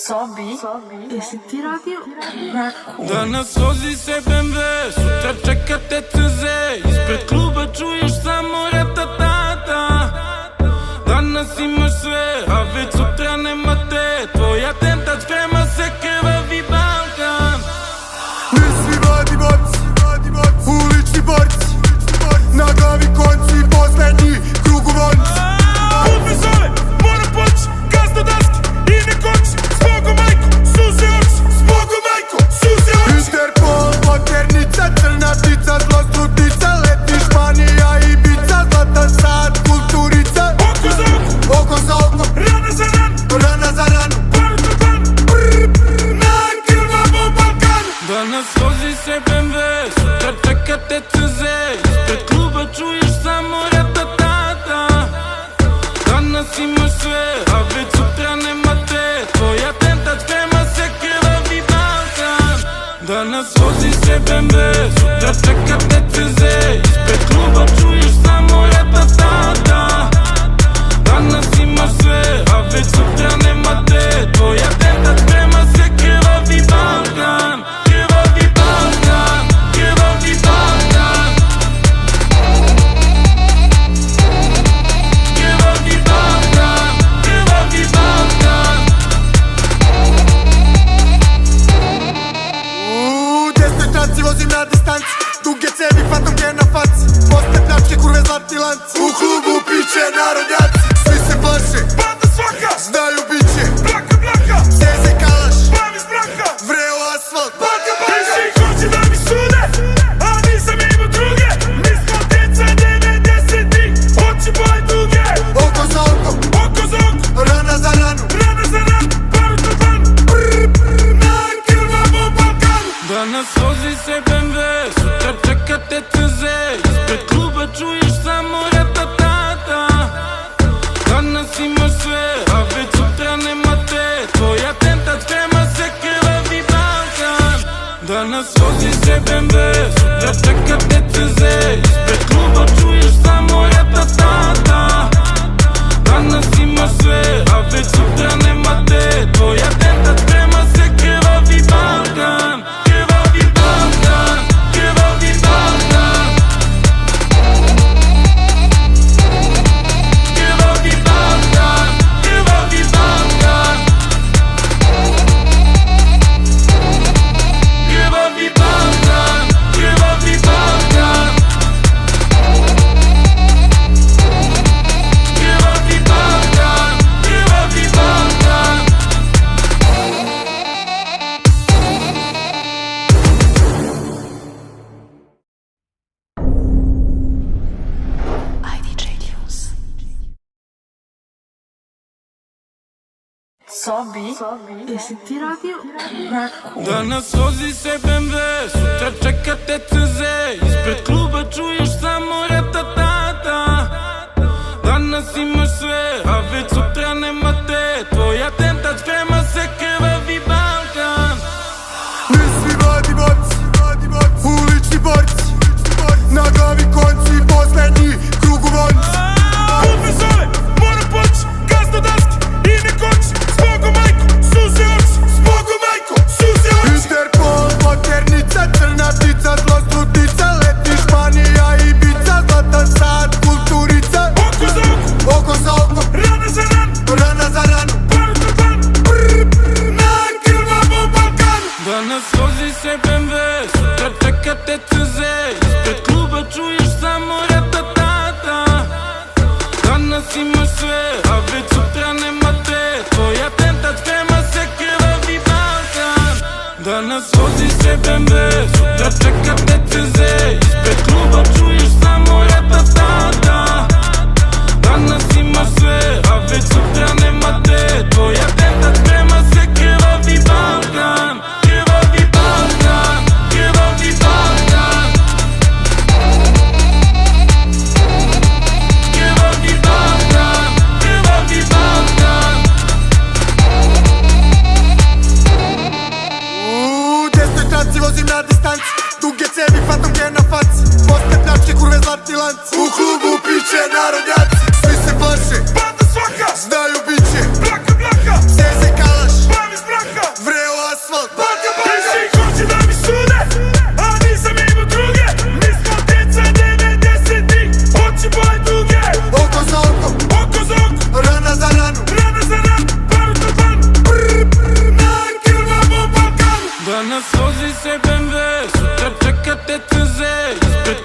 Sobi, jesi ti radio Raku? Danas vozi se BMW, sutra čeka te CZ. Ispred kluba čuješ samo ratatata. Danas imaš sve, a već sutra nema te. Tvoj atentat sprema se, krvavi Balkan. Mi svi mladi borci, ulični borci, na glavi konci, poslednji krug u vonci. Put me zove, moram poći, gaz do daske i ne koči. Zbogom majko, suze oči, zbogom majko, suze oči. Interpol, poternica, crna ptica, zlostrutnica, leti Španija, Ibiza, zlatan sad, kulturica. Oko za oko, Oko za oko, rana za ranu, rana za ranu, panu za panu, na krvavom Balkanu. Danas vozi se BMW, sutra čeka te CZ. Ispred kluba čuješ samo ratatata. Danas imaš sve, a već sutra nema te. Tvoj atentat sprema se, krvavi Balkan. Danas vozi se BMW, sutra čeka te CZ. Ispred kluba čuješ samo ratatata. Danas imaš sve, a već sutra nema te. Tvoj atentat sprema se, krvavi Balkan. Krvavi Balkan, krvavi Balkan. Krvavi Balkan, krvavi Balkan. Desničanci vozim na distanci, duge cevi, fantomke na faci, posle pljačke, kurve, zlatni lanci. U klubu piće narodnjaci, svi se plaše, banda svaka, znaju biće, blaka blaka, zeze kalaš, pavi zbraka, vreo asfalt. baka baka. Svi hoće da mi sude, a nisam imao druge. Mi smo djeca 90-ih, oči boje duge. Oko za oko, Oko za oko, rana za ranu, rana za ranu, panu za panu, na krvavom Balkanu. Danas vozi se BMW, sutra čeka te CZ. Ispred kluba čuješ samo ratatata. Danas imaš sve, a već sutra nema te. Tvoj atentat sprema se, krvavi Balkan. Danas vozi se BMW, sutra čeka te CZ. Ispred kluba čuješ samo ratatata. Danas imaš sve, a već sutra nema te. Tvoj atentat sprema se, krvavi Balkan. Krvavi Balkan, krvavi Balkan. Krvavi Balkan, krvavi Balkan. Krvavi Balkan, krvavi Balkan. Krvavi Balkan, krvavi Balkan. Sobi, jesi ti radio Raku? Danas vozi se BMW, sutra čeka te CZ. Ispred kluba čuješ samo ratatata. Danas imaš sve, a već sutra nema te. Tvoj atentat sprema se, krvavi Balkan. Mi svi mladi borci, ulični borci, na glavi konci, poslednji krug u vonci. put me zove, moram poći, gaz do daske i ne koči. Zbogom majko, suze oči, zbogom majko, suze oči. Interpol, poternica, crna ptica, zlostrutnica, leti Španija, Ibiza, zlatan sad, kulturica. Oko za oko, Oko za oko, rana za ranu, rana za ranu, panu za panu, na krvavom Balkanu. Danas vozi se BMW, sutra čeka te CZ. Ispred kluba čuješ samo ratatata. Danas imaš sve, a već sutra nema te. Tvoj atentat sprema se, krvavi Balkan. Danas vozi se BMW, sutra čeka te CZ. Ispred kluba čuješ samo ratatata. Danas imaš sve, a već sutra nema te. Tvoj atentat sprema se, krvavi Balkan. Krvavi Balkan, krvavi Balkan. Krvavi Balkan, krvavi Balkan. Desničanci vozim na distanci, duge cevi, fantomke na faci, posle pljačke, kurve, zlatni lanci. U klubu piće narodnjaci, svi se plaše, banda svaka, znaju biće, blaka blaka, zeze kalaš, pavi zbraka. asfalt. Svi hoće da mi sude, a nisam imao druge. Mi smo djeca 90-ih, oči boje duge. Oko za oko, Oko za oko, rana za ranu, rana za ranu, barut na banu. na krvavom Balkanu. Danas vozi se BMW, sutra čeka TCZ. Ispred